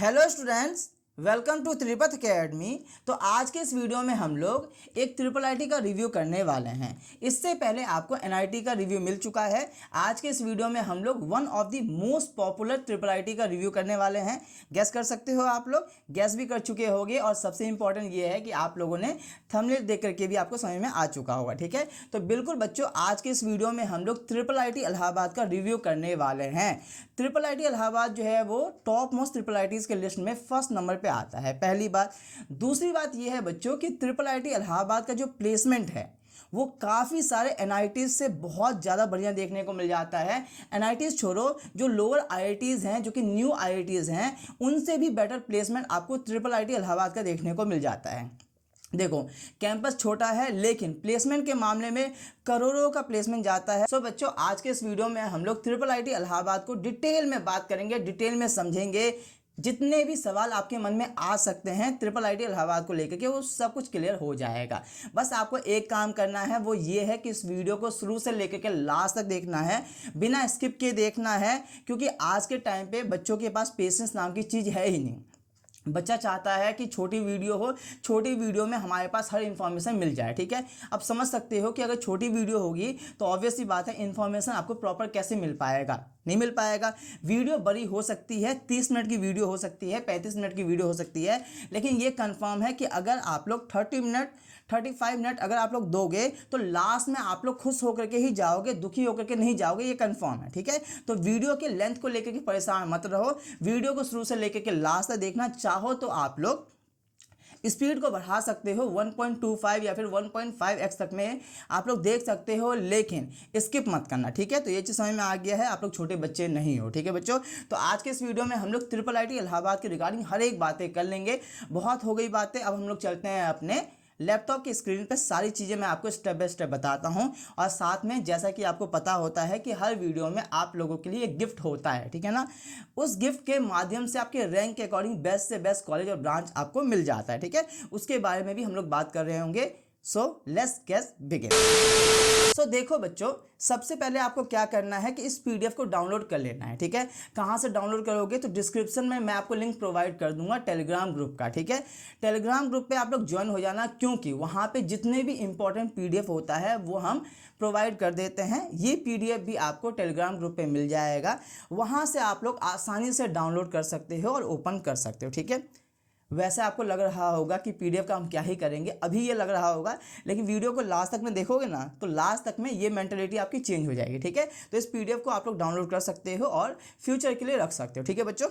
Hello students, welcome to Tripath academy. तो आज के इस वीडियो में हम लोग एक ट्रिपल आईटी का रिव्यू करने वाले हैं। इससे पहले आपको एनआईटी का रिव्यू मिल चुका है। आज के इस वीडियो में हम लोग one of the most popular triple IT का रिव्यू करने वाले हैं। गैस कर सकते हो, आप लोग गैस भी कर चुके होंगे और सबसे इंपॉर्टेंट ये है कि आप लोगों ने थंबनेल देख करके भी आपको समझ में आ चुका होगा। ठीक है, तो बिल्कुल बच्चों, आज के इस वीडियो में हम लोग ट्रिपल आईटी इलाहाबाद का रिव्यू करने वाले हैं। ट्रिपल आईटी इलाहाबाद जो है वो टॉप मोस्ट ट्रिपल आईटीज के लिस्ट में फर्स्ट नंबर पे आता है, पहली बात। दूसरी बात यह है बच्चों कि ट्रिपल आईटी इलाहाबाद का जो प्लेसमेंट है वो काफ़ी सारे एनआईटीज से बहुत ज़्यादा बढ़िया देखने को मिल जाता है। एनआईटीज छोड़ो, जो लोअर आईआईटीज हैं, जो कि न्यू आईआईटीज हैं, उनसे भी बेटर प्लेसमेंट आपको ट्रिपल आईटी इलाहाबाद का देखने को मिल जाता है। देखो, कैंपस छोटा है लेकिन प्लेसमेंट के मामले में करोड़ों का प्लेसमेंट जाता है। सो बच्चों, आज के इस वीडियो में हम लोग ट्रिपल आईटी इलाहाबाद को डिटेल में बात करेंगे, डिटेल में समझेंगे। जितने भी सवाल आपके मन में आ सकते हैं ट्रिपल आईटी इलाहाबाद को लेकर के, वो सब कुछ क्लियर हो जाएगा। बस आपको एक काम करना है, वो ये है कि इस वीडियो को शुरू से लेकर के लास्ट तक देखना है, बिना स्किप किए देखना है, क्योंकि आज के टाइम पे बच्चों के पास पेशेंस नाम की चीज़ है ही नहीं। बच्चा चाहता है कि छोटी वीडियो हो, छोटी वीडियो में हमारे पास हर इन्फॉर्मेशन मिल जाए। ठीक है, अब समझ सकते हो कि अगर छोटी वीडियो होगी तो ऑब्वियसली बात है इन्फॉर्मेशन आपको प्रॉपर कैसे मिल पाएगा, नहीं मिल पाएगा। वीडियो बड़ी हो सकती है, 30 मिनट की वीडियो हो सकती है, 35 मिनट की वीडियो हो सकती है, लेकिन ये कंफर्म है कि अगर आप लोग 30 मिनट 35 मिनट अगर आप लोग दोगे तो लास्ट में आप लोग खुश होकर के ही जाओगे, दुखी होकर के नहीं जाओगे, ये कंफर्म है। ठीक है, तो वीडियो के लेंथ को लेकर के परेशान मत रहो, वीडियो को शुरू से लेकर के लास्ट तक देखना। चाहो तो आप लोग स्पीड को बढ़ा सकते हो, 1.25 या फिर 1.5x तक में आप लोग देख सकते हो, लेकिन स्किप मत करना। ठीक है, तो ये चीज़ समझ में आ गया है, आप लोग छोटे बच्चे नहीं हो। ठीक है बच्चों, तो आज के इस वीडियो में हम लोग ट्रिपल आईटी इलाहाबाद के रिगार्डिंग हर एक बातें कर लेंगे। बहुत हो गई बातें, अब हम लोग चलते हैं अपने लैपटॉप की स्क्रीन पर। सारी चीज़ें मैं आपको स्टेप बाय स्टेप बताता हूं, और साथ में जैसा कि आपको पता होता है कि हर वीडियो में आप लोगों के लिए एक गिफ्ट होता है, ठीक है ना। उस गिफ्ट के माध्यम से आपके रैंक के अकॉर्डिंग बेस्ट से बेस्ट कॉलेज और ब्रांच आपको मिल जाता है। ठीक है, उसके बारे में भी हम लोग बात कर रहे होंगे। So let's get begin. So देखो बच्चों, सबसे पहले आपको क्या करना है कि इस पीडीएफ को डाउनलोड कर लेना है। ठीक है, कहाँ से डाउनलोड करोगे तो डिस्क्रिप्शन में मैं आपको लिंक प्रोवाइड कर दूंगा टेलीग्राम ग्रुप का। ठीक है, टेलीग्राम ग्रुप पे आप लोग ज्वाइन हो जाना, क्योंकि वहाँ पे जितने भी इंपॉर्टेंट पीडीएफ होता है वो हम प्रोवाइड कर देते हैं। ये पीडीएफ भी आपको टेलीग्राम ग्रुप पे मिल जाएगा, वहाँ से आप लोग आसानी से डाउनलोड कर सकते हो और ओपन कर सकते हो। ठीक है, वैसे आपको लग रहा होगा कि पीडीएफ का हम क्या ही करेंगे, अभी ये लग रहा होगा, लेकिन वीडियो को लास्ट तक में देखोगे ना तो लास्ट तक में ये मेंटालिटी आपकी चेंज हो जाएगी। ठीक है, तो इस पीडीएफ को आप लोग डाउनलोड कर सकते हो और फ्यूचर के लिए रख सकते हो। ठीक है बच्चों,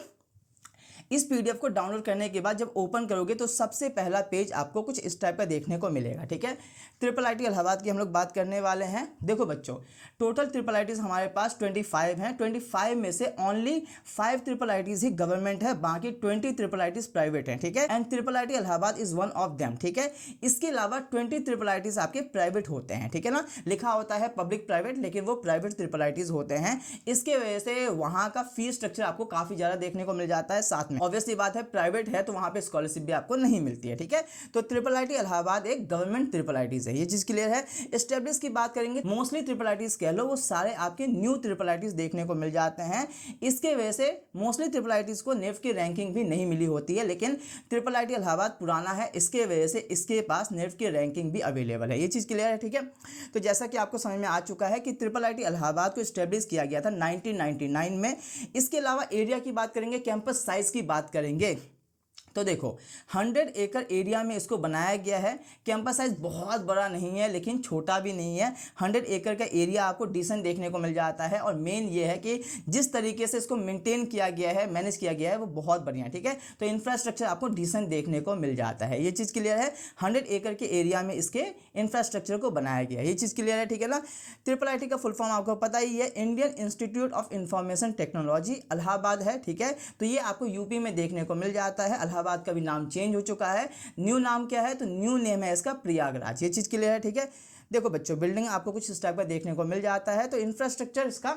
इस पीडीएफ को डाउनलोड करने के बाद जब ओपन करोगे तो सबसे पहला पेज आपको कुछ इस टाइप का देखने को मिलेगा। ठीक है, ट्रिपल आईटी इलाहाबाद की हम लोग बात करने वाले हैं। देखो बच्चों, टोटल ट्रिपल आईटीज हमारे पास 25 हैं। 25 में से ओनली 5 ट्रिपल आईटीज ही गवर्नमेंट है, बाकी 20 ट्रिपल आईटीज प्राइवेट हैं। ठीक है, and triple IT Allahabad is one of them. ठीक है, इसके अलावा 20 ट्रिपल आईटीज आपके प्राइवेट होते हैं। ठीक है ना, लिखा होता है पब्लिक प्राइवेट, लेकिन वो प्राइवेट ट्रिपल आईटीज होते हैं। इसके वजह से वहाँ का फीस स्ट्रक्चर आपको काफ़ी ज़्यादा देखने को मिल जाता है। साथ में ऑब्वियसली बात है, प्राइवेट है तो वहाँ पे स्कॉलरशिप भी आपको नहीं मिलती है। ठीक है, तो ट्रिपल आईटी इलाहाबाद एक गवर्नमेंट ट्रिपल आईटीज है, ये चीज़ क्लियर है। एस्टेब्लिश की बात करेंगे, मोस्टली ट्रिपल आईटीज कह लो, वो सारे आपके न्यू ट्रिपल आईटीज देखने को मिल जाते हैं। इसके वजह से मोस्टली ट्रिपल आईटीज को नेफ्ट की रैंकिंग भी नहीं मिली होती है, लेकिन ट्रिपल आईटी इलाहाबाद पुराना है, इसके वजह से इसके पास नेफ्ट की रैंकिंग भी अवेलेबल है, ये चीज़ क्लियर है। ठीक है, तो जैसा कि आपको समझ में आ चुका है कि ट्रिपल आईटी इलाहाबाद को एस्टेब्लिश किया गया था 1999 में। इसके अलावा एरिया की बात करेंगे, कैंपस साइज की बात करेंगे, तो देखो 100 एकड़ एरिया में इसको बनाया गया है। कैंपस साइज बहुत बड़ा नहीं है लेकिन छोटा भी नहीं है, 100 एकड़ का एरिया आपको डिसेंट देखने को मिल जाता है। और मेन ये है कि जिस तरीके से इसको मेंटेन किया गया है, मैनेज किया गया है, वो बहुत बढ़िया। ठीक है, तो इंफ्रास्ट्रक्चर आपको डिसेंट देखने को मिल जाता है, ये चीज़ क्लियर है। 100 एकड़ के एरिया में इसके इंफ्रास्ट्रक्चर को बनाया गया है, ये चीज़ क्लियर है। ठीक है ना, ट्रिपल आईटी का फुल फॉर्म आपको पता ही है, Indian institute of information technology Allahabad है। ठीक है, तो ये आपको यूपी में देखने को मिल जाता है। इलाहाबाद का भी नाम चेंज हो चुका है, न्यू नाम क्या है तो न्यू नेम है इसका प्रयागराज, ये चीज़ क्लियर है। ठीक है, देखो बच्चों, बिल्डिंग आपको कुछ इस टाइप का देखने को मिल जाता है। तो इंफ्रास्ट्रक्चर इसका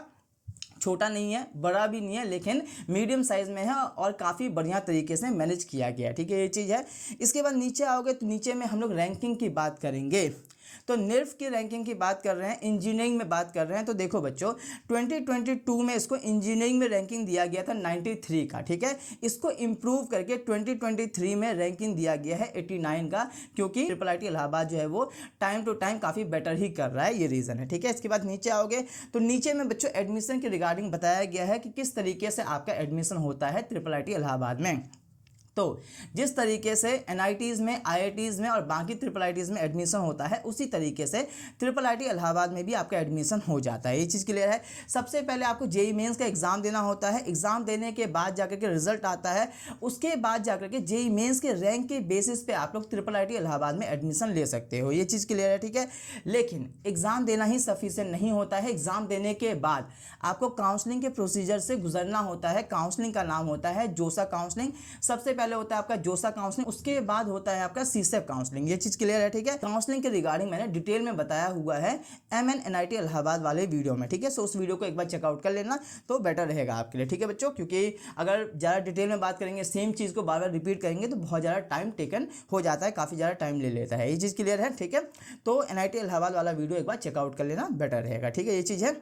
छोटा नहीं है, बड़ा भी नहीं है, लेकिन मीडियम साइज में है और काफ़ी बढ़िया तरीके से मैनेज किया गया है। ठीक है, ये चीज़ है। इसके बाद नीचे आओगे तो नीचे में हम लोग रैंकिंग की बात करेंगे। तो निर्फ की रैंकिंग की बात कर रहे हैं, इंजीनियरिंग में बात कर रहे हैं, तो देखो बच्चों 2022 में इसको इंजीनियरिंग में रैंकिंग दिया गया था 93 का, ठीक है। इसको इम्प्रूव करके 2023 में रैंकिंग दिया गया है 89 का, क्योंकि ट्रिपल आईटी इलाहाबाद जो है वो टाइम टू टाइम काफ़ी बेटर ही कर रहा है, ये रीज़न है, ठीक है। इसके बाद नीचे आओगे तो नीचे में बच्चों एडमिशन के रिगार्डिंग बताया गया है कि किस तरीके से आपका एडमिशन होता है ट्रिपल आईटी इलाहाबाद में। तो जिस तरीके से एनआईटीज़ में, आईआईटीज़ में और बाकी ट्रिपल आईटीज़ में एडमिशन होता है, उसी तरीके से ट्रिपल आईटी इलाहाबाद में भी आपका एडमिशन हो जाता है, ये चीज़ क्लियर है। सबसे पहले आपको जेईई मेंस का एग्ज़ाम देना होता है, एग्ज़ाम देने के बाद जाकर के रिजल्ट आता है, उसके बाद जाकर के जेईई मेंस के रैंक के बेसिस पे आप लोग ट्रिपल आईटी इलाहाबाद में एडमिशन ले सकते हो, ये चीज़ क्लियर है, ठीक है। लेकिन एग्ज़ाम देना ही सफिशिएंट नहीं होता है, एग्ज़ाम देने के बाद आपको काउंसलिंग के प्रोसीजर से गुजरना होता है। काउंसलिंग का नाम होता है जोसा काउंसलिंग। सबसे पहले होता है आपका जोसा काउंसलिंग, उसके बाद होता है आपका सीसेप काउंसलिंग, ये चीज क्लियर है, ठीक है। काउंसलिंग के रिगार्डिंग मैंने डिटेल में बताया हुआ है MNNIT इलाहाबाद वाले वीडियो में, ठीक है। सो उस वीडियो को एक बार चेकआउट कर लेना तो बेटर रहेगा आपके लिए, ठीक है बच्चों, क्योंकि अगर ज़्यादा डिटेल में बात करेंगे, सेम चीज़ को बार बार रिपीट करेंगे तो बहुत ज़्यादा टाइम टेकन हो जाता है, काफ़ी ज़्यादा टाइम ले लेता है, ये चीज़ क्लियर है, ठीक है। तो NIT इलाहाबाद वाला वीडियो एक बार चेकआउट कर लेना, बेटर रहेगा, ठीक है, ये चीज़ है।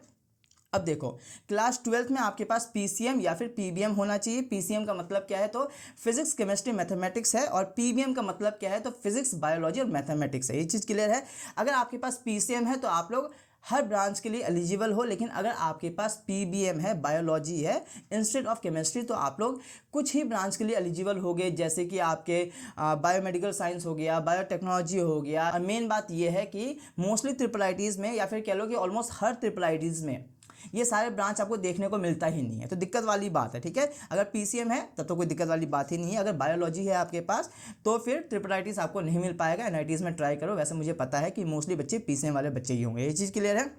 अब देखो क्लास 12th में आपके पास PCM या फिर PBM होना चाहिए। PCM का मतलब क्या है, तो फिजिक्स केमिस्ट्री मैथमेटिक्स है, और PBM का मतलब क्या है, तो फिजिक्स बायोलॉजी और मैथमेटिक्स है, ये चीज़ क्लियर है। अगर आपके पास PCM है तो आप लोग हर ब्रांच के लिए एलिजिबल हो, लेकिन अगर आपके पास PBM है, बायोलॉजी है इंस्टेड ऑफ केमिस्ट्री, तो आप लोग कुछ ही ब्रांच के लिए एलिजिबल हो गए, जैसे कि आपके बायोमेडिकल साइंस हो गया, बायोटेक्नोलॉजी हो गया। मेन बात यह है कि मोस्टली ट्रिपल आईटीज़ में, या फिर कह लो कि ऑलमोस्ट हर ट्रिपल आईटीज़ में ये सारे ब्रांच आपको देखने को मिलता ही नहीं है, तो दिक्कत वाली बात है, ठीक है। अगर PCM है तब तो कोई दिक्कत वाली बात ही नहीं है। अगर बायोलॉजी है आपके पास तो फिर ट्रिपल आईटीज़ आपको नहीं मिल पाएगा। NITs में ट्राई करो, वैसे मुझे पता है कि मोस्टली बच्चे PCM वाले बच्चे ही होंगे, ये चीज़ क्लियर है।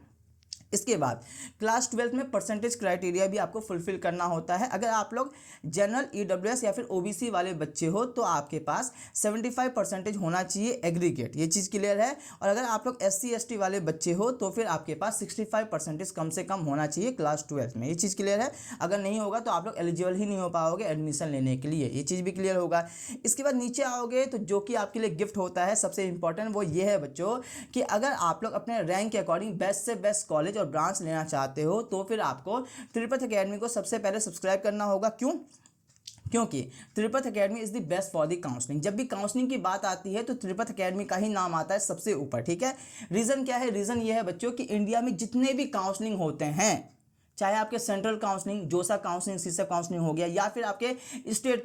इसके बाद क्लास 12th में परसेंटेज क्राइटेरिया भी आपको फुलफिल करना होता है। अगर आप लोग जनरल, EWS या फिर OBC वाले बच्चे हो तो आपके पास 75% होना चाहिए एग्रीगेट, ये चीज़ क्लियर है। और अगर आप लोग SC ST वाले बच्चे हो तो फिर आपके पास 65% कम से कम होना चाहिए क्लास 12th में, ये चीज़ क्लियर है। अगर नहीं होगा तो आप लोग एलिजिबल ही नहीं हो पाओगे एडमिशन लेने के लिए, ये चीज़ भी क्लियर होगा। इसके बाद नीचे आओगे तो जो कि आपके लिए गिफ्ट होता है, सबसे इंपॉर्टेंट वो ये है बच्चों कि अगर आप लोग अपने रैंक के अकॉर्डिंग बेस्ट से बेस्ट कॉलेज और ब्रांच लेना चाहते हो तो फिर आपको त्रिपथ एकेडमी को सबसे पहले सब्सक्राइब करना होगा। क्योंकि Tripath academy is the best for the counselling. जब भी काउंसलिंग की बात आती है तो त्रिपथ एकेडमी का ही नाम आता है सबसे ऊपर, ठीक है। रीज़न क्या है, रीज़न ये है बच्चों कि इंडिया में जितने भी काउंसलिंग होते हैं, चाहे आपके सेंट्रल काउंसलिंग, जोसा काउंसलिंग, सीसेप काउंसलिंग हो गया, या फिर आपके स्टेट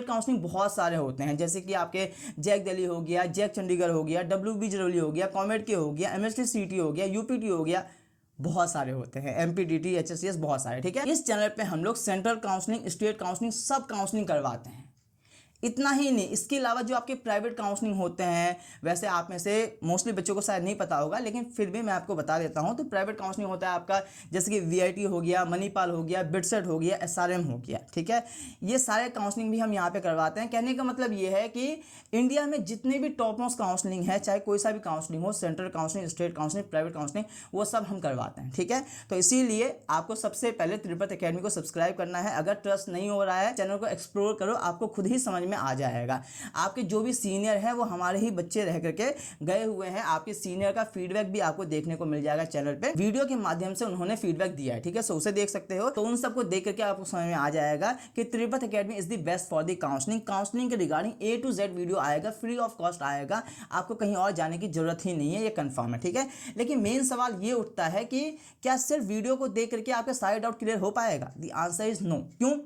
काउंसलिंग बहुत सारे होते हैं, जैसे कि आपके जैक दिल्ली हो गया, जैक चंडीगढ़ हो गया, WB हो गया, कॉमेड के हो गया, MST हो गया, UPT हो गया, बहुत सारे होते हैं, MPDT, HSCS, बहुत सारे, ठीक है। इस चैनल पे हम लोग सेंट्रल काउंसलिंग, स्टेट काउंसलिंग, सब काउंसलिंग करवाते हैं। इतना ही नहीं, इसके अलावा जो आपके प्राइवेट काउंसलिंग होते हैं, वैसे आप में से मोस्टली बच्चों को शायद नहीं पता होगा, लेकिन फिर भी मैं आपको बता देता हूं। तो प्राइवेट काउंसलिंग होता है आपका, जैसे कि VIT हो गया, मणिपाल हो गया, बिटसेट हो गया, SRM हो गया, ठीक है। ये सारे काउंसलिंग भी हम यहाँ पे करवाते हैं। कहने का मतलब ये है कि इंडिया में जितने भी टॉप मोस्ट काउंसलिंग है, चाहे कोई सा भी काउंसलिंग हो, central counselling, state counselling, private counselling, वो सब हम करवाते हैं, ठीक है। तो इसीलिए आपको सबसे पहले त्रिपथ एकेडमी को सब्सक्राइब करना है। अगर ट्रस्ट नहीं हो रहा है, चैनल को एक्सप्लोर करो, आपको खुद ही समझ में आ जाएगा। आपके जो भी सीनियर हैं वो हमारे ही बच्चे रह करके गए हुए हैं। आपके सीनियर का फीडबैक भी आपको देखने को मिल जाएगा चैनल पे, वीडियो के माध्यम से उन्होंने फीडबैक दिया है, ठीक है। सो उसे देख सकते हो। तो उन सबको देख करके आपको समझ में आ जाएगा कि Tripath academy is the best for the counselling के regarding A to Z video आएगा, फ्री ऑफ कॉस्ट आएगा, आपको कहीं और जाने की जरूरत ही नहीं है, ये कंफर्म है, ठीक है। लेकिन मेन सवाल ये उठता है कि क्या सिर्फ वीडियो को देख करके आपके सारे डाउट क्लियर हो पाएगा? The answer is no. क्यों?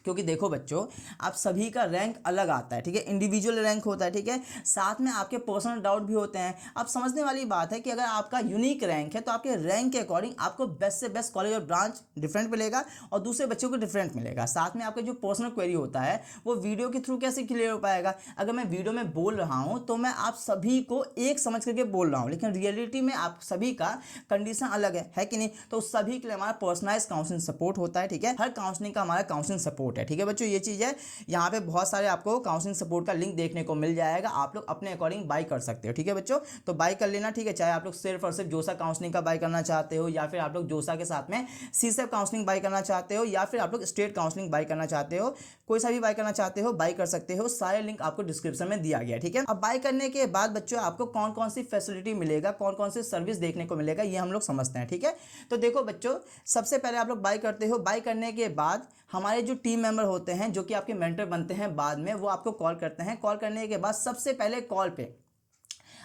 क्योंकि देखो बच्चों, आप सभी का रैंक अलग आता है, ठीक है, इंडिविजुअल रैंक होता है, ठीक है। साथ में आपके पर्सनल डाउट भी होते हैं। अब समझने वाली बात है कि अगर आपका यूनिक रैंक है तो आपके रैंक के अकॉर्डिंग आपको बेस्ट से बेस्ट कॉलेज और ब्रांच डिफरेंट मिलेगा और दूसरे बच्चों को डिफरेंट मिलेगा। साथ में आपका जो पर्सनल क्वेरी होता है वो वीडियो के थ्रू कैसे क्लियर हो पाएगा? अगर मैं वीडियो में बोल रहा हूँ तो मैं आप सभी को एक समझ करके बोल रहा हूँ, लेकिन रियलिटी में आप सभी का कंडीशन अलग है कि नहीं? तो सभी के लिए हमारा पर्सनलाइज काउंसलिंग सपोर्ट होता है, ठीक है। हर काउंसलिंग का हमारा काउंसलिंग सपोर्ट सपोर्ट है। ठीक है बच्चों, ये चीज़ है। यहाँ पे बहुत सारे आपको काउंसलिंग सपोर्ट का लिंक देखने को मिल जाएगा, आप लोग अपने अकॉर्डिंग बाय कर सकते हो। ठीक है बच्चों, तो बाय कर लेना। ठीक है, चाहे आप लोग सिर्फ और सिर्फ जोसा काउंसलिंग का बाय करना चाहते हो, या फिर आप लोग जोसा के साथ में सीसेप काउंसलिंग बाय करना चाहते हो, या फिर आप लोग स्टेट काउंसलिंग बाय करना चाहते हो, कोई सा भी बाय करना चाहते हो बाय कर सकते हो। सारे लिंक आपको डिस्क्रिप्शन में दिया गया है। ठीक है, अब बाय करने के बाद बच्चों आपको कौन कौन सी फैसिलिटी मिलेगा, कौन कौन सी सर्विस देखने को मिलेगा, ये हम लोग समझते हैं। ठीक है, तो देखो बच्चों, सबसे पहले आप लोग बाय करते हो। बाय करने के बाद हमारे जो टीम मेंबर होते हैं, जो कि आपके मेंटर बनते हैं बाद में, वो आपको कॉल करते हैं। कॉल करने के बाद सबसे पहले कॉल पे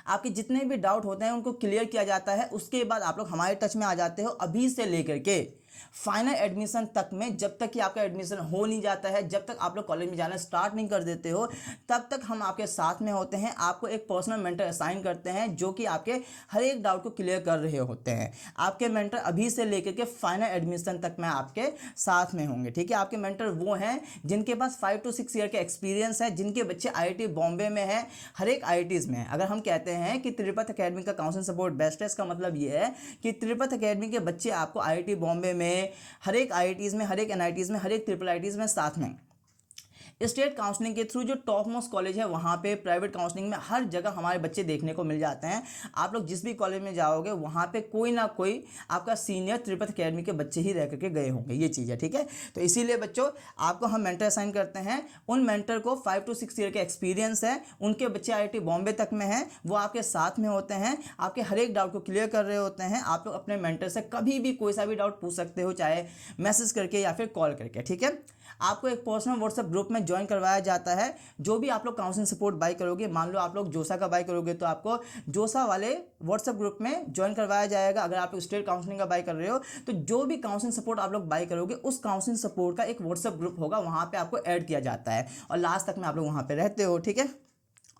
आपके जितने भी डाउट होते हैं उनको क्लियर किया जाता है। उसके बाद आप लोग हमारे टच में आ जाते हो, अभी से लेकर के फाइनल एडमिशन तक में। जब तक कि आपका एडमिशन हो नहीं जाता है, जब तक आप लोग कॉलेज में जाना स्टार्ट नहीं कर देते हो, तब तक हम आपके साथ में होते हैं। आपको एक पर्सनल मेंटर असाइन करते हैं, जो कि आपके हर एक डाउट को क्लियर कर रहे होते हैं। आपके मेंटर अभी से लेकर के फाइनल एडमिशन तक में आपके साथ में होंगे। ठीक है, आपके मेंटर वो हैं जिनके पास 5 to 6 ईयर का एक्सपीरियंस है, जिनके बच्चे IIT बॉम्बे में है, हर एक IITs में। अगर हम कहते हैं कि तिरुपति अकेडमी का काउंसलिंग सपोर्ट बेस्ट है, इसका मतलब ये है कि तिरुपति अकेडमी के बच्चे आपको IIT बॉम्बे में, हर एक IITs में, हर एक NITs में, हर एक IIITs में साथ में, स्टेट काउंसलिंग के थ्रू जो टॉप मोस्ट कॉलेज है वहाँ पे, प्राइवेट काउंसलिंग में, हर जगह हमारे बच्चे देखने को मिल जाते हैं। आप लोग जिस भी कॉलेज में जाओगे वहाँ पे कोई ना कोई आपका सीनियर तिरुपति अकेडमी के बच्चे ही रह करके गए होंगे, ये चीज़ है। ठीक है, तो इसीलिए बच्चों आपको हम मेंटर असाइन करते हैं। उन मेंटर को 5 to 6 ईयर का एक्सपीरियंस है, उनके बच्चे IIT बॉम्बे तक में हैं, वो आपके साथ में होते हैं, आपके हर एक डाउट को क्लियर कर रहे होते हैं। आप लोग अपने मेंटर से कभी भी कोई सा भी डाउट पूछ सकते हो, चाहे मैसेज करके या फिर कॉल करके। ठीक है, आपको एक पर्सनल व्हाट्सएप ग्रुप में ज्वाइन करवाया जाता है। जो भी आप लोग काउंसलिंग सपोर्ट बाय करोगे, मान लो आप लोग जोसा का बाय करोगे, तो आपको जोसा वाले व्हाट्सएप ग्रुप में ज्वाइन करवाया जाएगा। अगर आप लोग स्टेट काउंसलिंग का बाय कर रहे हो, तो जो भी काउंसलिंग सपोर्ट आप लोग बाय करोगे, उस काउंसलिंग सपोर्ट का एक व्हाट्सएप ग्रुप होगा, वहाँ पर आपको ऐड किया जाता है और लास्ट तक में आप लोग वहाँ पर रहते हो। ठीक है,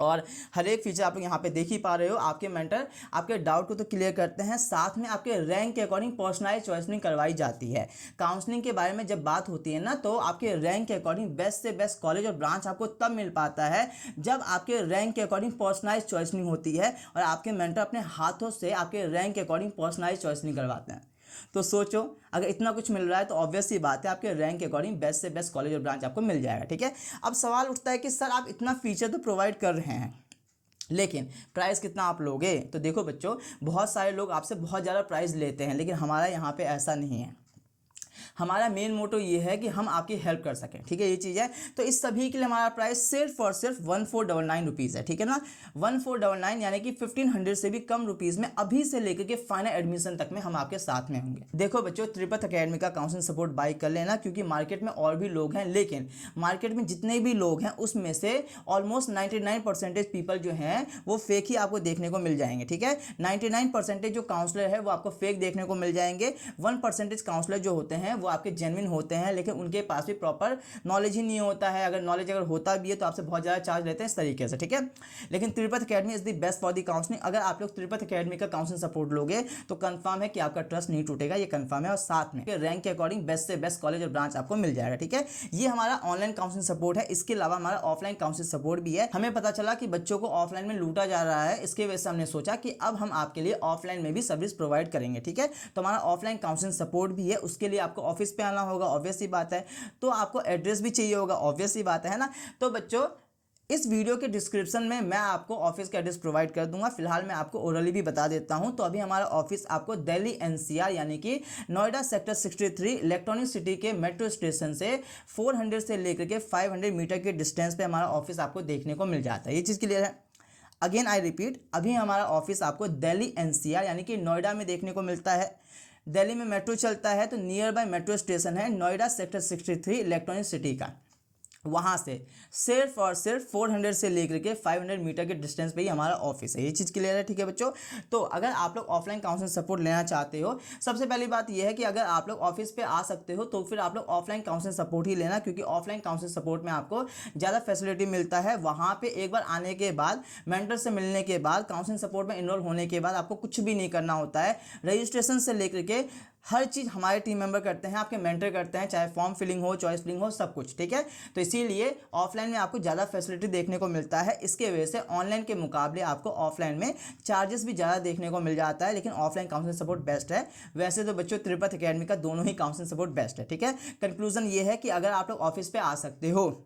और हर एक फीचर आप लोग यहाँ पे देख ही पा रहे हो। आपके मेंटर आपके डाउट को तो क्लियर करते हैं, साथ में आपके रैंक के अकॉर्डिंग पर्सनलाइज चॉइसिंग करवाई जाती है। काउंसलिंग के बारे में जब बात होती है ना, तो आपके रैंक के अकॉर्डिंग बेस्ट से बेस्ट कॉलेज और ब्रांच आपको तब मिल पाता है जब आपके रैंक के अकॉर्डिंग पर्सनलाइज चॉइसिंग होती है और आपके मेंटर अपने हाथों से आपके रैंक के अकॉर्डिंग पर्सनलाइज चॉइसिंग करवाते हैं। तो सोचो, अगर इतना कुछ मिल रहा है तो ऑब्वियस सी बात है आपके रैंक के अकॉर्डिंग बेस्ट से बेस्ट कॉलेज और ब्रांच आपको मिल जाएगा। ठीक है, अब सवाल उठता है कि सर आप इतना फीचर तो प्रोवाइड कर रहे हैं, लेकिन प्राइस कितना आप लोगे? तो देखो बच्चों, बहुत सारे लोग आपसे बहुत ज़्यादा प्राइस लेते हैं, लेकिन हमारा यहाँ पे ऐसा नहीं है। हमारा मेन मोटो ये है कि हम आपकी हेल्प कर सकें। ठीक है, ये चीज़ है। तो इस सभी के लिए हमारा प्राइस सिर्फ और सिर्फ 1499 रुपीज़ है। ठीक है ना, 1499 यानी कि 1500 से भी कम रुपीज़ में अभी से लेकर के फाइनल एडमिशन तक में हम आपके साथ में होंगे। देखो बच्चों, तिरुपति अकेडमी का काउंसलिंग सपोर्ट बाय कर लेना, क्योंकि मार्केट में और भी लोग हैं, लेकिन मार्केट में जितने भी लोग हैं उसमें से ऑलमोस्ट 99% पीपल जो हैं वो फेक ही आपको देखने को मिल जाएंगे। ठीक है, 99% जो काउंसलर है वो आपको फेक देखने को मिल जाएंगे। 1% काउंसलर जो होते हैं वो आपके जेन्युइन होते हैं, लेकिन उनके पास भी प्रॉपर नॉलेज ही नहीं होता है। अगर नॉलेज अगर होता भी है तो आपसे बहुत ज़्यादा चार्ज लेते हैं इस तरीके से। ठीक है, लेकिन Tirupati academy is the best for the counselling. अगर आप लोग तिरुपति अकेडमी का काउंसलिंग सपोर्ट लोगे तो कंफर्म है कि आपका ट्रस्ट नहीं टूटेगा, ये कंफर्म है। और साथ में रैंक के अकॉर्डिंग बेस्ट से बेस्ट कॉलेज और ब्रांच आपको मिल जाएगा। ठीक है, ये हमारा ऑनलाइन काउंसलिंग सपोर्ट है। इसके अलावा हमारा ऑफलाइन काउंसलिंग सपोर्ट भी है। हमें पता चला कि बच्चों को ऑफलाइन में लूटा जा रहा है, इसके वजह से हमने सोचा कि अब हम आपके लिए ऑफलाइन में भी सर्विस प्रोवाइड करेंगे। ठीक है, तो हमारा ऑफलाइन काउंसलिंग सपोर्ट भी है। उसके लिए आपको ऑफिस पे आना होगा, ऑब्वियस सी बात है। तो आपको एड्रेस भी चाहिए होगा, ऑब्वियस सी बात है ना। तो बच्चों, इस वीडियो के डिस्क्रिप्शन में मैं आपको ऑफिस का एड्रेस प्रोवाइड कर दूंगा। फिलहाल मैं आपको ओरली भी बता देता हूं। तो अभी हमारा ऑफिस आपको दिल्ली NCR यानी कि नोएडा सेक्टर 63 इलेक्ट्रॉनिक सिटी के मेट्रो स्टेशन से 400 से लेकर के 500 मीटर के डिस्टेंस पे हमारा ऑफिस आपको देखने को मिल जाता है। ये चीज़ क्लियर है? अगेन आई रिपीट, अभी हमारा ऑफिस आपको दिल्ली NCR यानी कि नोएडा में देखने को मिलता है। दिल्ली में मेट्रो चलता है तो नियर बाय मेट्रो स्टेशन है नोएडा सेक्टर 63 इलेक्ट्रॉनिक सिटी का। वहाँ से सिर्फ और सिर्फ 400 से लेकर के 500 मीटर के डिस्टेंस पे ही हमारा ऑफिस है। ये चीज़ क्लियर है? ठीक है बच्चों, तो अगर आप लोग ऑफलाइन काउंसलिंग सपोर्ट लेना चाहते हो, सबसे पहली बात यह है कि अगर आप लोग ऑफिस पे आ सकते हो तो फिर आप लोग ऑफलाइन काउंसलिंग सपोर्ट ही लेना, क्योंकि ऑफलाइन काउंसलिंग सपोर्ट में आपको ज़्यादा फैसिलिटी मिलता है। वहाँ पर एक बार आने के बाद, मेंटर से मिलने के बाद, काउंसलिंग सपोर्ट में इनरोल होने के बाद आपको कुछ भी नहीं करना होता है। रजिस्ट्रेशन से लेकर के हर चीज़ हमारे टीम मेंबर करते हैं, आपके मेंटर करते हैं, चाहे फॉर्म फिलिंग हो, चॉइस फिलिंग हो, सब कुछ, ठीक है। तो इसीलिए ऑफलाइन में आपको ज़्यादा फैसिलिटी देखने को मिलता है। इसके वजह से ऑनलाइन के मुकाबले आपको ऑफलाइन में चार्जेस भी ज़्यादा देखने को मिल जाता है, लेकिन ऑफलाइन काउंसलिंग सपोर्ट बेस्ट है। वैसे तो बच्चों त्रिपथ अकेडमी का दोनों ही काउंसलिंग सपोर्ट बेस्ट है, ठीक है। कंक्लूजन ये है कि अगर आप लोग ऑफिस पे आ सकते हो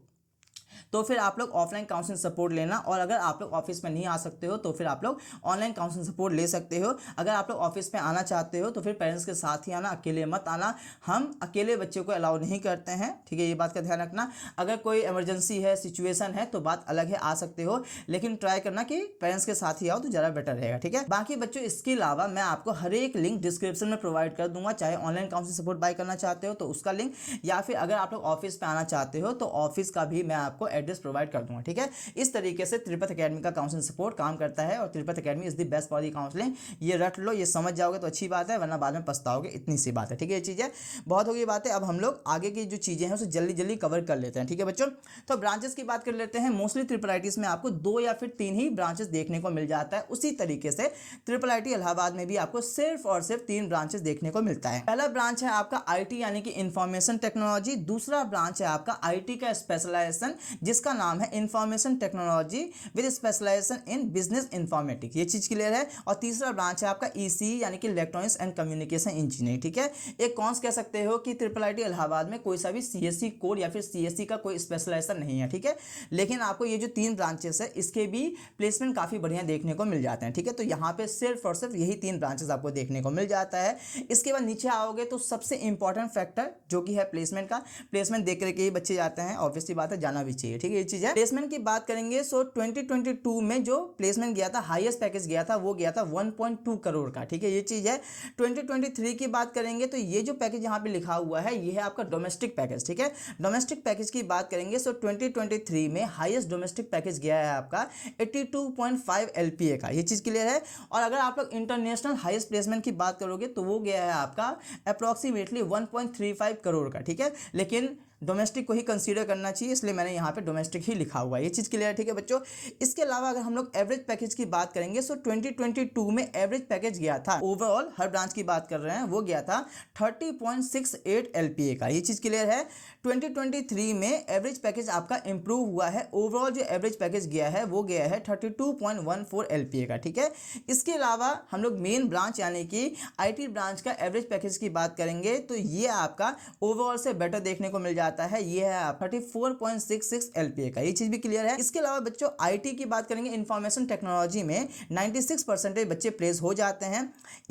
तो फिर आप लोग ऑफलाइन काउंसलिंग सपोर्ट लेना, और अगर आप लोग ऑफिस में नहीं आ सकते हो तो फिर आप लोग ऑनलाइन काउंसलिंग सपोर्ट ले सकते हो। अगर आप लोग ऑफिस में आना चाहते हो तो फिर पेरेंट्स के साथ ही आना, अकेले मत आना। हम अकेले बच्चे को अलाउ नहीं करते हैं, ठीक है, ये बात का ध्यान रखना। अगर कोई इमरजेंसी है, सिचुएशन है तो बात अलग है, आ सकते हो, लेकिन ट्राई करना कि पेरेंट्स के साथ ही आओ तो ज़्यादा बेटर रहेगा, ठीक है। बाकी बच्चों इसके अलावा मैं आपको हर एक लिंक डिस्क्रिप्शन में प्रोवाइड कर दूंगा, चाहे ऑनलाइन काउंसलिंग सपोर्ट बाय करना चाहते हो तो उसका लिंक, या फिर अगर आप लोग ऑफिस पे आना चाहते हो तो ऑफिस का भी मैं आपको एड्रेस प्रोवाइड कर दूंगा, ठीक है। इस तरीके से त्रिपथ अकेडमी का काउंसलिंग सपोर्ट काम करता है, और Tripath academy is the best for the counselling. ये रट लो, ये समझ जाओगे तो अच्छी बात है, वरना बाद में पछताओगे, इतनी सी बात है, ठीक है। ये चीज़ है, बहुत हो गई बातें, अब हम लोग आगे की जो चीज़ें हैं उसे जल्दी जल्दी कवर कर लेते हैं, ठीक है बच्चों। तो ब्रांचेस की बात कर लेते हैं। मोस्टली ट्रिपल आईटीज में आपको 2 या फिर 3 ही ब्रांचेस देखने को मिल जाता है। उसी तरीके से ट्रिपल आईटी इलाहाबाद में भी आपको सिर्फ और सिर्फ 3 ब्रांचेस देखने को मिलता है। पहला ब्रांच है आपका आईटी यानी कि इंफॉर्मेशन टेक्नोलॉजी। दूसरा ब्रांच है आपका आईटी का स्पेशलाइजेशन जिसका नाम है information technology with specialization in business informatics, ये चीज क्लियर है। और तीसरा ब्रांच है आपका ईसी यानी कि इलेक्ट्रॉनिक्स एंड कम्युनिकेशन इंजीनियरिंग, ठीक है। एक कौन कह सकते हो कि ट्रिपल आईटी इलाहाबाद में कोई सा भी सीएससी कोड या फिर सीएससी का कोई स्पेशलाइजेशन नहीं है, ठीक है। लेकिन आपको ये जो 3 ब्रांचेस है इसके भी प्लेसमेंट काफी बढ़िया देखने को मिल जाते हैं, ठीक है। तो यहाँ पे सिर्फ और सिर्फ यही 3 ब्रांचेस आपको देखने को मिल जाता है। इसके बाद नीचे आओगे तो सबसे इंपॉर्टेंट फैक्टर जो कि है प्लेसमेंट का, प्लेसमेंट देख करके ही बच्चे जाते हैं, ऑब्वियसली बात है, जाना भी चाहिए, ठीक है, ये चीज है। प्लेसमेंट की बात करेंगे सो 2022 में जो प्लेसमेंट गया था, हाईएस्ट पैकेज गया था, वो गया था 1.2 करोड़ का, ठीक है, ये चीज है। 2023 की बात करेंगे तो ये जो पैकेज यहाँ पे लिखा हुआ है ये है आपका डोमेस्टिक पैकेज, ठीक है। डोमेस्टिक पैकेज की बात करेंगे सो 2023 में हाईएस्ट डोमेस्टिक पैकेज गया है आपका 82.5 LPA का, ये चीज क्लियर है। और अगर आप लोग इंटरनेशनल हाईएस्ट प्लेसमेंट की बात करोगे तो वो गया है आपका अप्रोक्सीमेटली 1.35 करोड़ का, ठीक है। लेकिन डोमेस्टिक को ही कंसीडर करना चाहिए, इसलिए मैंने यहाँ पे डोमेस्टिक ही लिखा हुआ है, ये चीज़ क्लियर है, ठीक है बच्चों। इसके अलावा अगर हम लोग एवरेज पैकेज की बात करेंगे सो 2022 में एवरेज पैकेज गया था, ओवरऑल हर ब्रांच की बात कर रहे हैं, वो गया था 30.68 LPA का, ये चीज़ क्लियर है। 2023 में एवरेज पैकेज आपका इंप्रूव हुआ है, ओवरऑल जो एवरेज पैकेज गया है वो गया है 32.14 LPA का, ठीक है। इसके अलावा हम लोग मेन ब्रांच यानी कि IT ब्रांच का एवरेज पैकेज की बात करेंगे तो ये आपका ओवरऑल से बेटर देखने को मिल जाता है, ये है 34.66 LPA का, ये चीज भी क्लियर है। इसके अलावा बच्चों IT की बात करेंगे, इंफॉर्मेशन टेक्नोलॉजी में 96% बच्चे प्लेस हो जाते हैं।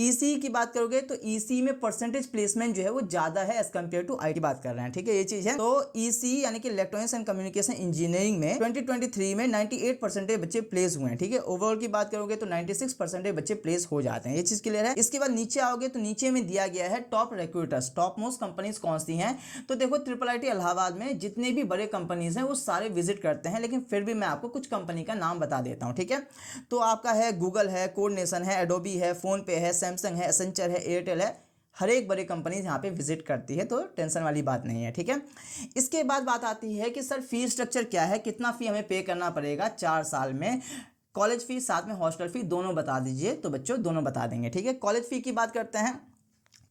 EC की बात करोगे तो EC में परसेंटेज प्लेसमेंट जो है वो ज्यादा है एज कम्पेयर टू IT बात कर रहे हैं, ठीक है, ये चीज है। तो EC यानी कि इलेक्ट्रॉनिक्स एंड कम्युनिकेशन इंजीनियरिंग में 2023 में 98% बच्चे प्लेस हुए हैं, ठीक है। ओवरऑल की बात करोगे तो 96% बच्चे प्लेस हो जाते हैं, ये चीज क्लियर है। इसके बाद नीचे आओगे तो नीचे में दिया गया है top recruiters, top most companies कौन सी हैं। तो देखो ट्रिपल आईटी इलाहाबाद में जितने भी बड़े कंपनीज हैं वो सारे विजिट करते हैं, लेकिन फिर भी मैं आपको कुछ कंपनी का नाम बता देता हूं, ठीक है। तो आपका है गूगल है, कोडनेशन है, एडोबी है, फोन पे है, सैमसंग है, एसेंचर है, एयरटेल है, हर एक बड़ी कंपनी यहाँ पे विजिट करती है, तो टेंशन वाली बात नहीं है, ठीक है। इसके बाद बात आती है कि सर फी स्ट्रक्चर क्या है, कितना फी हमें पे करना पड़ेगा 4 साल में, कॉलेज फी साथ में हॉस्टल फी दोनों बता दीजिए। तो बच्चों दोनों बता देंगे, ठीक है। कॉलेज फी की बात करते हैं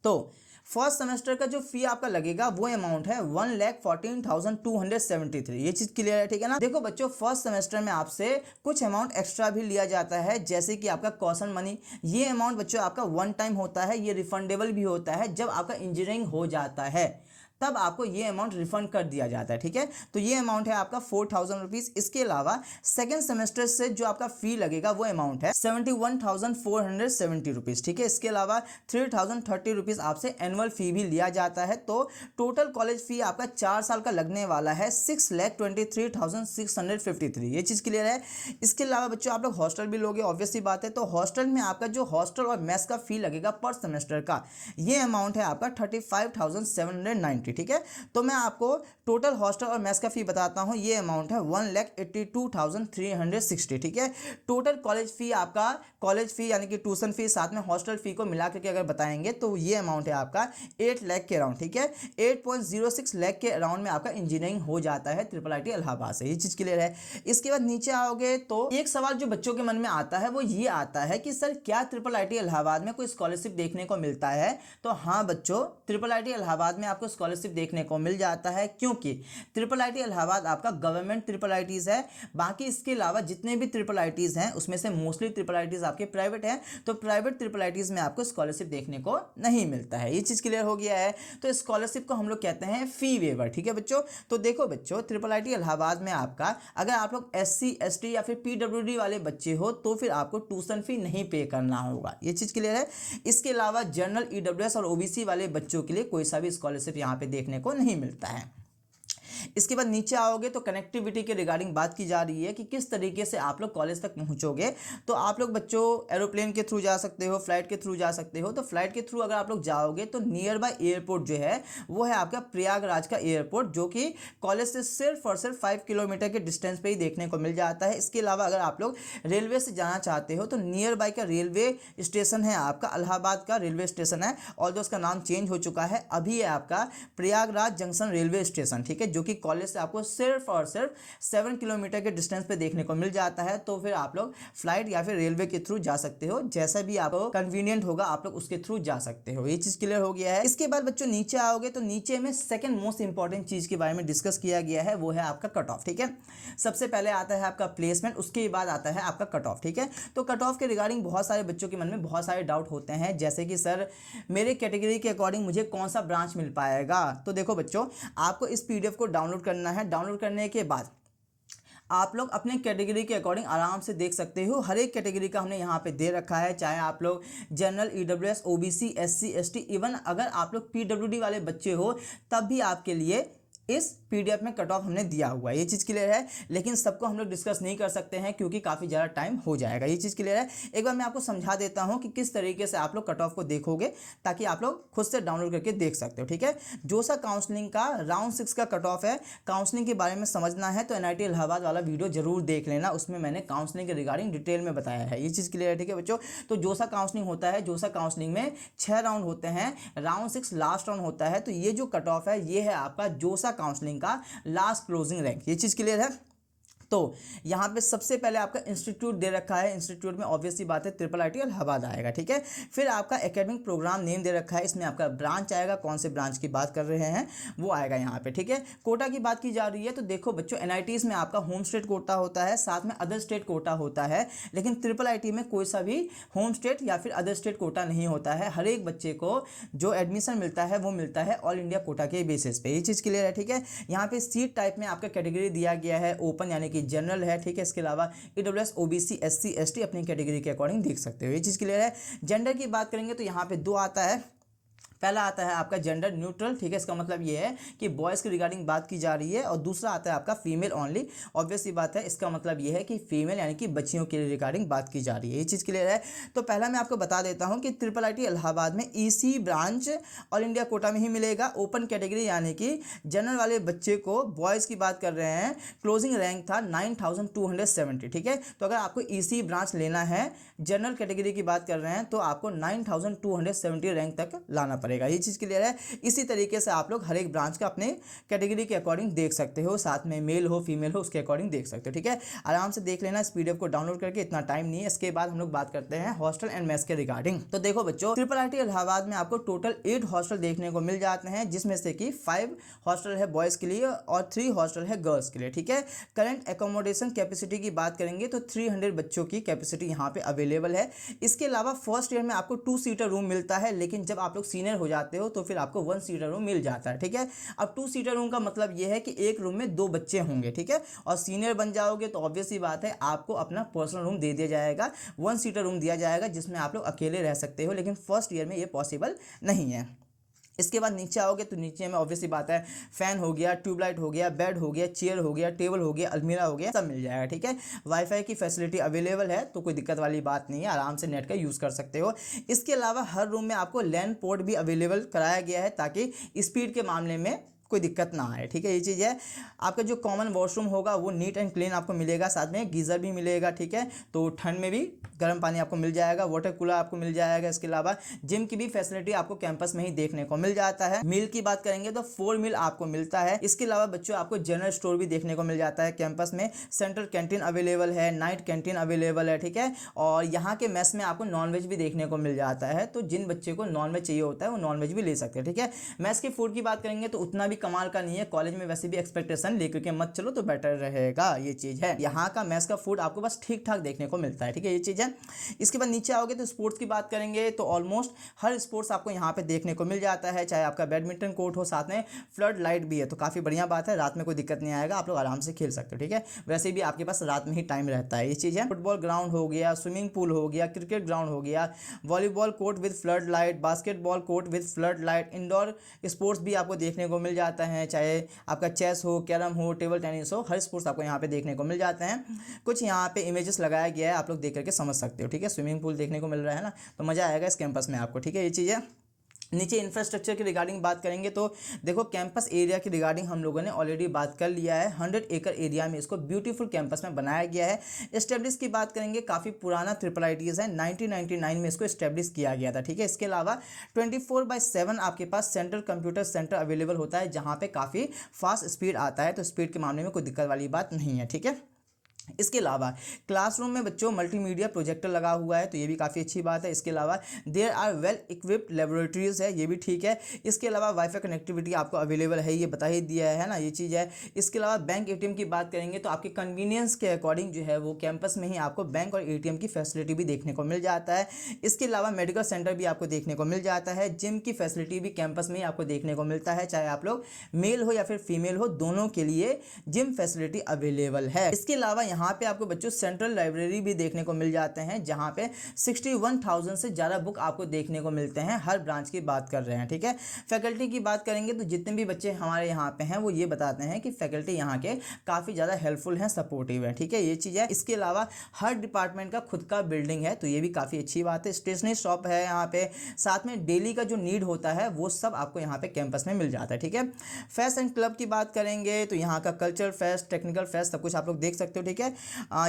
तो फर्स्ट सेमेस्टर का जो फी आपका लगेगा वो अमाउंट है 1,14,273, ये चीज क्लियर है, ठीक है ना। देखो बच्चों फर्स्ट सेमेस्टर में आपसे कुछ अमाउंट एक्स्ट्रा भी लिया जाता है, जैसे कि आपका कॉशन मनी, ये अमाउंट बच्चों आपका वन टाइम होता है, ये रिफंडेबल भी होता है। जब आपका इंजीनियरिंग हो जाता है तब आपको ये अमाउंट रिफंड कर दिया जाता है, ठीक है। तो ये अमाउंट है आपका 4,000 रुपीज़। इसके अलावा सेकेंड सेमेस्टर से जो आपका फी लगेगा वो अमाउंट है 71,470 रुपीज़, ठीक है। इसके अलावा 3,030 रुपीज़ आपसे एनुअल फी भी लिया जाता है। तो टोटल कॉलेज फी आपका 4 साल का लगने वाला है 6,23,653, ये चीज़ क्लियर है। इसके अलावा बच्चों आप लोग हॉस्टल भी लोगे, ऑब्वियसली बात है। तो हॉस्टल में आपका जो हॉस्टल और मेस का फी लगेगा पर सेमेस्टर का, ये अमाउंट है आपका 35,790, 2020, ठीक है। तो मैं आपको टोटल हॉस्टल और मेस का फ़ी बताता हूँ। ये अमाउंट है 1,82,360, ठीक है। टोटल कॉलेज फ़ी आपका, कॉलेज फ़ी यानी कि ट्यूशन फ़ी साथ में हॉस्टल फ़ी को मिला करके अगर बताएंगे तो ये अमाउंट है आपका 8 लाख के अराउंड, ठीक है। 8.06 लाख के अराउंड में आपका इंजीनियरिंग हो जाता है IIIT इलाहाबाद से। ये चीज़ क्लियर है। इसके बाद नीचे आओगे तो एक सवाल जो बच्चों के मन में आता है वो ये आता है कि सर क्या IIIT इलाहाबाद में कोई स्कॉलरशिप देखने को मिलता है? तो हाँ बच्चों, IIIT इलाहाबाद में आपको स्कॉलरशिप देखने को मिल जाता है, क्योंकि IIIT इलाहाबाद आपका गवर्नमेंट IIITs है। बाकी इसके अलावा जितने भी IIITs हैं उसमें से मोस्टली IIITs आपके प्राइवेट हैं, तो प्राइवेट IIITs में आपको स्कॉलरशिप देखने को नहीं मिलता है। ये चीज़ क्लियर हो गया है। तो स्कॉलरशिप को हम लोग कहते हैं फी वेवर, ठीक है बच्चों। तो देखो बच्चों, IIIT इलाहाबाद में आपका अगर आप लोग SC ST या फिर PWD वाले बच्चे हो तो फिर आपको ट्यूशन फी नहीं पे करना होगा। ये चीज़ क्लियर है। इसके अलावा जनरल EWS और OBC वाले बच्चों के लिए कोई सा भी स्कॉलरशिप यहाँ पे देखने को नहीं मिलता है। इसके बाद नीचे आओगे तो कनेक्टिविटी के रिगार्डिंग बात की जा रही है कि किस तरीके से आप लोग कॉलेज तक पहुंचोगे। तो आप लोग बच्चों एरोप्लेन के थ्रू जा सकते हो, फ्लाइट के थ्रू जा सकते हो। तो फ्लाइट के थ्रू अगर आप लोग जाओगे तो नियर बाय एयरपोर्ट जो है वो है आपका प्रयागराज का एयरपोर्ट, जो कि कॉलेज से सिर्फ और सिर्फ 5 किलोमीटर के डिस्टेंस पे ही देखने को मिल जाता है। इसके अलावा अगर आप लोग रेलवे से जाना चाहते हो तो नियर बाय का रेलवे स्टेशन है आपका इलाहाबाद का रेलवे स्टेशन है, और जो उसका नाम चेंज हो चुका है अभी है आपका प्रयागराज जंक्शन रेलवे स्टेशन, ठीक है, जो कि कॉलेज से आपको सिर्फ और सिर्फ 7 किलोमीटर के डिस्टेंस पे देखने को मिल जाता है। तो फिर आप लोग फ्लाइट या फिर रेलवे के थ्रू जा सकते हो, जैसा भी आपको कन्वीनियंट होगा आप लोग उसके थ्रू जा सकते हो। ये चीज क्लियर हो गया है। इसके बाद बच्चों नीचे आओगे तो नीचे में सेकंड मोस्ट इंपॉर्टेंट चीज के बारे में डिस्कस किया गया है, वो है आपका कट ऑफ, ठीक है। सबसे पहले आता है आपका प्लेसमेंट, उसके बाद आता है आपका कट ऑफ, ठीक है। तो कट ऑफ के रिगार्डिंग बहुत सारे बच्चों के मन में बहुत सारे डाउट होते हैं, जैसे कि सर मेरे कैटेगरी के अकॉर्डिंग मुझे कौन सा ब्रांच मिल पाएगा। तो देखो बच्चों, आपको इस PDF को डाउनलोड करना है। डाउनलोड करने के बाद आप लोग अपने कैटेगरी के अकॉर्डिंग आराम से देख सकते हो। हर एक कैटेगरी का हमने यहाँ पे दे रखा है, चाहे आप लोग general EWS OBC SC ST, even अगर आप लोग PWD वाले बच्चे हो तब भी आपके लिए इस PDF में कट ऑफ हमने दिया हुआ है। ये चीज़ क्लियर है। लेकिन सबको हम लोग डिस्कस नहीं कर सकते हैं क्योंकि काफ़ी ज़्यादा टाइम हो जाएगा। ये चीज़ क्लियर है। एक बार मैं आपको समझा देता हूँ कि किस तरीके से आप लोग कट ऑफ को देखोगे, ताकि आप लोग खुद से डाउनलोड करके देख सकते हो, ठीक है। जोसा काउंसलिंग का राउंड 6 का कट ऑफ है। काउंसलिंग के बारे में समझना है तो NIT इलाहाबाद वाला वीडियो जरूर देख लेना, उसमें मैंने काउंसलिंग के रिगार्डिंग डिटेल में बताया है। ये चीज़ क्लियर है, ठीक है बच्चों। तो जोसा काउंसलिंग होता है, जोसा काउंसलिंग में 6 राउंड होते हैं, राउंड 6 लास्ट राउंड होता है। तो ये जो कट ऑफ है ये है आपका जोसा काउंसलिंग का लास्ट क्लोजिंग रैंक। ये चीज़ क्लियर है। तो यहाँ पे सबसे पहले आपका इंस्टीट्यूट दे रखा है। इंस्टीट्यूट में ऑब्वियस सी बात है IIIT इलाहाबाद आएगा, ठीक है। फिर आपका एकेडमिक प्रोग्राम नेम दे रखा है, इसमें आपका ब्रांच आएगा, कौन से ब्रांच की बात कर रहे हैं वो आएगा यहाँ पे, ठीक है। कोटा की बात की जा रही है तो देखो बच्चों, NITs में आपका होम स्टेट कोटा होता है, साथ में अदर स्टेट कोटा होता है, लेकिन IIIT में कोई सा भी होम स्टेट या फिर अदर स्टेट कोटा नहीं होता है। हर एक बच्चे को जो एडमिशन मिलता है वो मिलता है ऑल इंडिया कोटा के बेसिस पे। ये चीज़ क्लियर है, ठीक है। यहाँ पे सीट टाइप में आपका कैटेगरी दिया गया है, ओपन यानी कि जनरल है, ठीक है। इसके अलावा EWS OBC SC ST अपनी कैटेगरी के अकॉर्डिंग देख सकते हो। ये चीज़ क्लियर है। जेंडर की बात करेंगे तो यहाँ पे 2 आता है। पहला आता है आपका जेंडर न्यूट्रल, ठीक है। इसका मतलब ये है कि बॉयज़ की रिगार्डिंग बात की जा रही है, और दूसरा आता है आपका फीमेल ओनली। ऑब्वियस सी बात है, इसका मतलब ये है कि फीमेल यानी कि बच्चियों के रिगार्डिंग बात की जा रही है। ये चीज़ क्लियर है। तो पहला मैं आपको बता देता हूँ कि IIIT इलाहाबाद में EC branch all India quota में ही मिलेगा। ओपन कैटेगरी यानी कि जनरल वाले बच्चे को, बॉयज़ की बात कर रहे हैं, क्लोजिंग रैंक था 9270, ठीक है। तो अगर आपको EC ब्रांच लेना है, जनरल कैटेगरी की बात कर रहे हैं, तो आपको 9270 रैंक तक लाना पड़ेगा। ये चीज़ क्लियर है। इसी तरीके से आप लोग हर एक ब्रांच का अपने कैटेगरी के अकॉर्डिंग देख सकते हो, साथ में मेल हो फीमेल हो उसके अकॉर्डिंग देख सकते हो, ठीक है। आराम से देख लेना इस PDF को डाउनलोड करके, इतना टाइम नहीं है। इसके बाद हम लोग बात करते हैं हॉस्टल एंड मेस के रिगार्डिंग। तो देखो बच्चों, IIIT इलाहाबाद में आपको टोटल 8 हॉस्टल देखने को मिल जाते हैं, जिसमें से कि 5 हॉस्टल है बॉयज़ के लिए और 3 हॉस्टल है गर्ल्स के लिए, ठीक है। करंट एकोमोडेशन कैपेसिटी की बात करेंगे तो 300 बच्चों की कैपेसिटी यहाँ पे अवेलेबल है। इसके अलावा फर्स्ट ईयर में आपको 2 सीटर रूम मिलता है, लेकिन जब आप लोग सीनियर हो जाते हो तो फिर आपको 1 सीटर रूम मिल जाता है, ठीक है। अब 2 सीटर रूम का मतलब ये है कि एक रूम में 2 बच्चे होंगे, ठीक है। और सीनियर बन जाओगे तो ऑब्वियस सी बात है, आपको अपना पर्सनल रूम दे दिया जाएगा, 1 सीटर रूम दिया जाएगा, जिसमें आप लोग अकेले रह सकते हो, लेकिन फर्स्ट ईयर में ये पॉसिबल नहीं है। इसके बाद नीचे आओगे तो नीचे में ऑब्वियसली बात है फैन हो गया, ट्यूबलाइट हो गया, बेड हो गया, चेयर हो गया, टेबल हो गया, अलमीरा हो गया, सब मिल जाएगा। ठीक है, वाईफाई की फैसिलिटी अवेलेबल है, तो कोई दिक्कत वाली बात नहीं है, आराम से नेट का यूज़ कर सकते हो। इसके अलावा हर रूम में आपको लैन पोर्ट भी अवेलेबल कराया गया है ताकि स्पीड के मामले में कोई दिक्कत ना आए। ठीक है, ये चीज़ है। आपका जो कॉमन वॉशरूम होगा वो नीट एंड क्लीन आपको मिलेगा, साथ में गीज़र भी मिलेगा। ठीक है, तो ठंड में भी गर्म पानी आपको मिल जाएगा, वाटर कूलर आपको मिल जाएगा। इसके अलावा जिम की भी फैसिलिटी आपको कैंपस में ही देखने को मिल जाता है। मील की बात करेंगे तो 4 मील आपको मिलता है। इसके अलावा बच्चों आपको जनरल स्टोर भी देखने को मिल जाता है कैंपस में। सेंट्रल कैंटीन अवेलेबल है, नाइट कैंटीन अवेलेबल है। ठीक है, और यहाँ के मेस में आपको नॉनवेज भी देखने को मिल जाता है, तो जिन बच्चे को नॉनवेज चाहिए होता है वो नॉनवेज भी ले सकते हैं। ठीक है, मेस के फूड की बात करेंगे तो उतना भी कमाल का नहीं है, कॉलेज में वैसे भी एक्सपेक्टेशन लेकर के मत चलो तो बेटर रहेगा। ये चीज़ है, यहाँ का मेस का फूड आपको बस ठीक ठाक देखने को मिलता है। ठीक है, ये चीज़ है। इसके बाद नीचे आओगे तो स्पोर्ट्स की बात करेंगे तो ऑलमोस्ट हर स्पोर्ट्स आपको यहाँ पे देखने को मिल जाता है, चाहे आपका बैडमिंटन कोर्ट हो, साथ में फ्लड लाइट भी है, तो काफ़ी बढ़िया बात है। रात में कोई दिक्कत नहीं आएगा, आप लोग आराम से खेल सकते हो। ठीक है, वैसे भी आपके पास रात में ही टाइम रहता है। ये चीज़ है। फुटबॉल ग्राउंड हो गया, स्विमिंग पूल हो गया, क्रिकेट ग्राउंड हो गया, volleyball court with flood light, basketball court with flood light, indoor sports भी आपको देखने को मिल जाता है, चाहे आपका चेस हो, कैरम हो, टेबल टेनिस हो, हर स्पोर्ट्स आपको यहाँ पे देखने को मिल जाते हैं। कुछ यहाँ पे इमेजेस लगाया गया है, आप लोग देख करके समझ सकते हो। ठीक है, स्विमिंग पूल देखने को मिल रहा है ना, तो मज़ा आएगा इस कैंपस में आपको। ठीक है, ये चीज़ है। नीचे इंफ्रास्ट्रक्चर की रिगार्डिंग बात करेंगे तो देखो कैंपस एरिया की रिगार्डिंग हम लोगों ने ऑलरेडी बात कर लिया है। 100 एकड़ एरिया में इसको ब्यूटीफुल कैंपस में बनाया गया है। एस्टेब्लिश की बात करेंगे, काफ़ी पुराना ट्रिपल आईटीज़ है, 1999 में इसको एस्टेब्लिश किया गया था। ठीक है, इसके अलावा 24/7 आपके पास सेंट्रल कंप्यूटर सेंटर अवेलेबल होता है, जहाँ पे काफ़ी फास्ट स्पीड आता है, तो स्पीड के मामले में कोई दिक्कत वाली बात नहीं है। ठीक है, इसके अलावा क्लासरूम में बच्चों मल्टीमीडिया प्रोजेक्टर लगा हुआ है, तो ये भी काफ़ी अच्छी बात है। इसके अलावा there are well equipped laboratories है, ये भी ठीक है। इसके अलावा वाईफाई कनेक्टिविटी आपको अवेलेबल है, ये बता ही दिया है ना, ये चीज़ है। इसके अलावा बैंक एटीएम की बात करेंगे तो आपके कन्वीनियंस के अकॉर्डिंग जो है वो कैंपस में ही आपको बैंक और एटीएम की फैसिलिटी भी देखने को मिल जाता है। इसके अलावा मेडिकल सेंटर भी आपको देखने को मिल जाता है। जिम की फैसिलिटी भी कैंपस में ही आपको देखने को मिलता है, चाहे आप लोग मेल हो या फिर फीमेल हो, दोनों के लिए जिम फैसिलिटी अवेलेबल है। इसके अलावा यहाँ पे आपको बच्चों सेंट्रल लाइब्रेरी भी देखने को मिल जाते हैं, जहाँ पे 61,000 से ज़्यादा बुक आपको देखने को मिलते हैं, हर ब्रांच की बात कर रहे हैं। ठीक है, फैकल्टी की बात करेंगे तो जितने भी बच्चे हमारे यहाँ पे हैं वो ये बताते हैं कि फैकल्टी यहाँ के काफ़ी ज़्यादा हेल्पफुल हैं, सपोर्टिव है। ठीक है, ये चीज़ है। इसके अलावा हर डिपार्टमेंट का खुद का बिल्डिंग है, तो ये भी काफ़ी अच्छी बात है। स्टेशनरी शॉप है यहाँ पे, साथ में डेली का जो नीड होता है वो सब आपको यहाँ पे कैंपस में मिल जाता है। ठीक है, फेस्ट एंड क्लब की बात करेंगे तो यहाँ का कल्चरल फेस्ट, टेक्निकल फेस्ट, सब कुछ आप लोग देख सकते हो। ठीक है,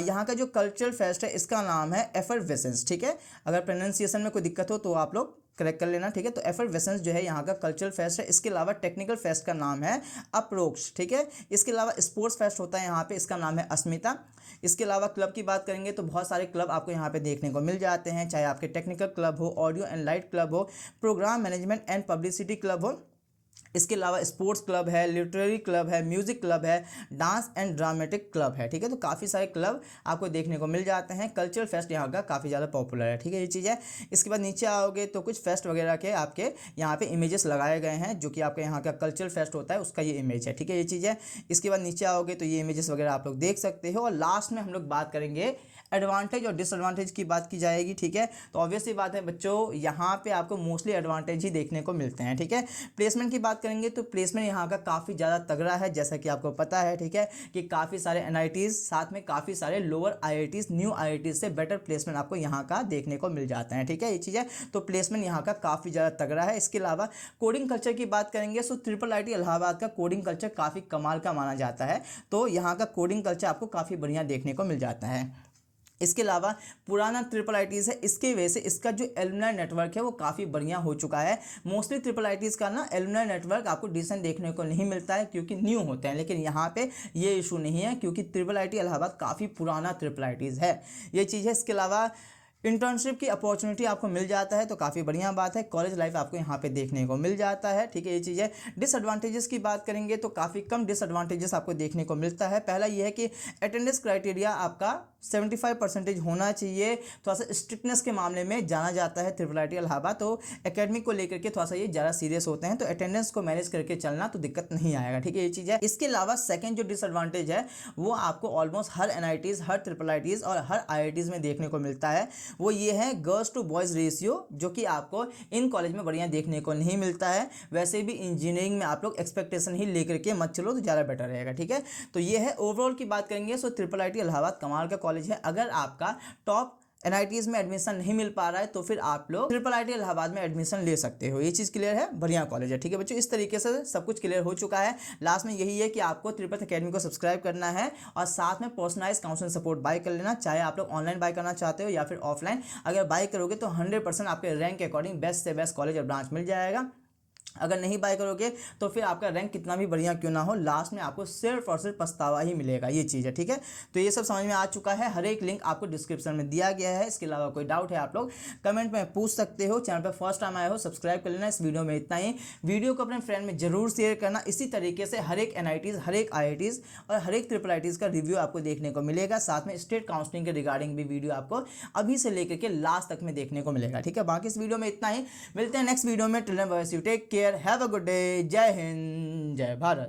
यहाँ का जो कल्चरल फेस्ट है इसका नाम है एफर्वेसेंस। ठीक है, अगर प्रोनाउंसिएशन में कोई दिक्कत हो तो आप लोग करेक्ट कर लेना। ठीक है, तो एफर्वेसेंस जो है यहाँ का कल्चरल फेस्ट है। इसके अलावा टेक्निकल फेस्ट का नाम है अप्रोक्स। ठीक है, इसके अलावा स्पोर्ट्स फेस्ट होता है यहाँ पे, इसका नाम है अस्मिता। इसके अलावा क्लब की बात करेंगे तो बहुत सारे क्लब आपको यहाँ पे देखने को मिल जाते हैं, चाहे आपके टेक्निकल क्लब हो, ऑडियो एंड लाइट क्लब हो, program management and publicity club हो। इसके अलावा स्पोर्ट्स क्लब है, लिटरेरी क्लब है, म्यूज़िक क्लब है, डांस एंड ड्रामेटिक क्लब है। ठीक है, तो काफ़ी सारे क्लब आपको देखने को मिल जाते हैं। कल्चरल फेस्ट यहाँ का काफ़ी ज़्यादा पॉपुलर है। ठीक है, ये चीज़ है। इसके बाद नीचे आओगे तो कुछ फेस्ट वगैरह के आपके यहाँ पे इमेजेस लगाए गए हैं, जो कि आपका यहाँ का कल्चरल फेस्ट होता है उसका ये इमेज है। ठीक है, ये चीज़ है। इसके बाद नीचे आओगे तो ये इमेजेस वगैरह आप लोग देख सकते हो, और लास्ट में हम लोग बात करेंगे एडवांटेज और डिसएडवांटेज की बात की जाएगी। ठीक है, तो ऑब्वियसली बात है बच्चों, यहाँ पे आपको मोस्टली एडवांटेज ही देखने को मिलते हैं। ठीक है, प्लेसमेंट की बात करेंगे तो प्लेसमेंट यहाँ का काफ़ी ज़्यादा तगड़ा है, जैसा कि आपको पता है। ठीक है, कि काफ़ी सारे एनआईटीज़, साथ में काफ़ी सारे लोअर आईआईटीज़, न्यू आईआईटीज़ से बेटर प्लेसमेंट आपको यहाँ का देखने को मिल जाता है। ठीक है, ये चीज़ है। तो प्लेसमेंट यहाँ का काफ़ी ज़्यादा तगड़ा है। इसके अलावा कोडिंग कल्चर की बात करेंगे तो ट्रिपल आईटी इलाहाबाद का कोडिंग कल्चर काफ़ी कमाल का माना जाता है, तो यहाँ का कोडिंग कल्चर आपको काफ़ी बढ़िया देखने को मिल जाता है। इसके अलावा पुराना ट्रिपल आईटीज़ है, इसके वजह से इसका जो एलुमनाई नेटवर्क है वो काफ़ी बढ़िया हो चुका है। मोस्टली ट्रिपल आईटीज़ का ना एलुमनाई नेटवर्क आपको डिसेंट देखने को नहीं मिलता है, क्योंकि न्यू होते हैं, लेकिन यहाँ पे ये इशू नहीं है, क्योंकि ट्रिपल आईटी इलाहाबाद काफ़ी पुराना ट्रिपल आईटीज़ है, ये चीज़ है। इसके अलावा इंटर्नशिप की अपॉर्चुनिटी आपको मिल जाता है, तो काफ़ी बढ़िया बात है। कॉलेज लाइफ आपको यहाँ पे देखने को मिल जाता है। ठीक है, ये चीज़ है। डिसएडवांटेजेस की बात करेंगे तो काफ़ी कम डिसएडवांटेजेस आपको देखने को मिलता है। पहला ये है कि अटेंडेंस क्राइटेरिया आपका 75% होना चाहिए। थोड़ा सा स्ट्रिक्टनेस के मामले में जाना जाता है ट्रिपल आईटी इलाहाबाद, तो एकेडमिक को लेकर के थोड़ा सा ये ज़्यादा सीरियस होते हैं, तो अटेंडेंस को मैनेज करके चलना तो दिक्कत नहीं आएगा। ठीक है, ये चीज़ है। इसके अलावा सेकेंड जो डिसएडवांटेज है वो आपको ऑलमोस्ट हर एनआईटीज़, हर ट्रिपल आईटीज़ और हर आईआईटीज़ में देखने को मिलता है, वो ये है गर्ल्स टू बॉयज़ रेशियो, जो कि आपको इन कॉलेज में बढ़िया देखने को नहीं मिलता है। वैसे भी इंजीनियरिंग में आप लोग एक्सपेक्टेशन ही लेकर के मत चलो तो ज़्यादा बेटर रहेगा, ठीक है। तो ये है ओवरऑल की बात करेंगे। सो ट्रिपल आईटी इलाहाबाद कमाल का कॉलेज है। अगर आपका टॉप एनआईटीज में एडमिशन नहीं मिल पा रहा है तो फिर आप लोग ट्रिपल आईटी इलाहाबाद में एडमिशन ले सकते हो। ये चीज़ क्लियर है, बढ़िया कॉलेज है, ठीक है बच्चों। इस तरीके से सब कुछ क्लियर हो चुका है। लास्ट में यही है कि आपको त्रिपथ अकेडमी को सब्सक्राइब करना है और साथ में पर्सनलाइज काउंसलिंग सपोर्ट बाय कर लेना, चाहे आप लोग ऑनलाइन बाय करना चाहते हो या फिर ऑफलाइन। अगर बाय करोगे तो 100% आपके रैंक के अकॉर्डिंग बेस्ट से बेस्ट कॉलेज और ब्रांच मिल जाएगा। अगर नहीं बाय करोगे तो फिर आपका रैंक कितना भी बढ़िया क्यों ना हो, लास्ट में आपको सिर्फ और सिर्फ पछतावा ही मिलेगा। ये चीज़ है, ठीक है। तो ये सब समझ में आ चुका है। हर एक लिंक आपको डिस्क्रिप्शन में दिया गया है। इसके अलावा कोई डाउट है आप लोग कमेंट में पूछ सकते हो। चैनल पर फर्स्ट टाइम आए हो सब्सक्राइब कर लेना। इस वीडियो में इतना ही। वीडियो को अपने फ्रेंड में जरूर शेयर करना। इसी तरीके से हर एक एनआईटीज़, हर एक आईआईटीज़ और हर एक ट्रिपल आईटीज़ का रिव्यू आपको देखने को मिलेगा। साथ में स्टेट काउंसलिंग के रिगार्डिंग भी वीडियो आपको अभी से लेकर के लास्ट तक में देखने को मिलेगा, ठीक है। बाकी इस वीडियो में इतना ही। मिलते हैं नेक्स्ट वीडियो में। Till then bye, take care, have a good day. जय हिंद, जय भारत।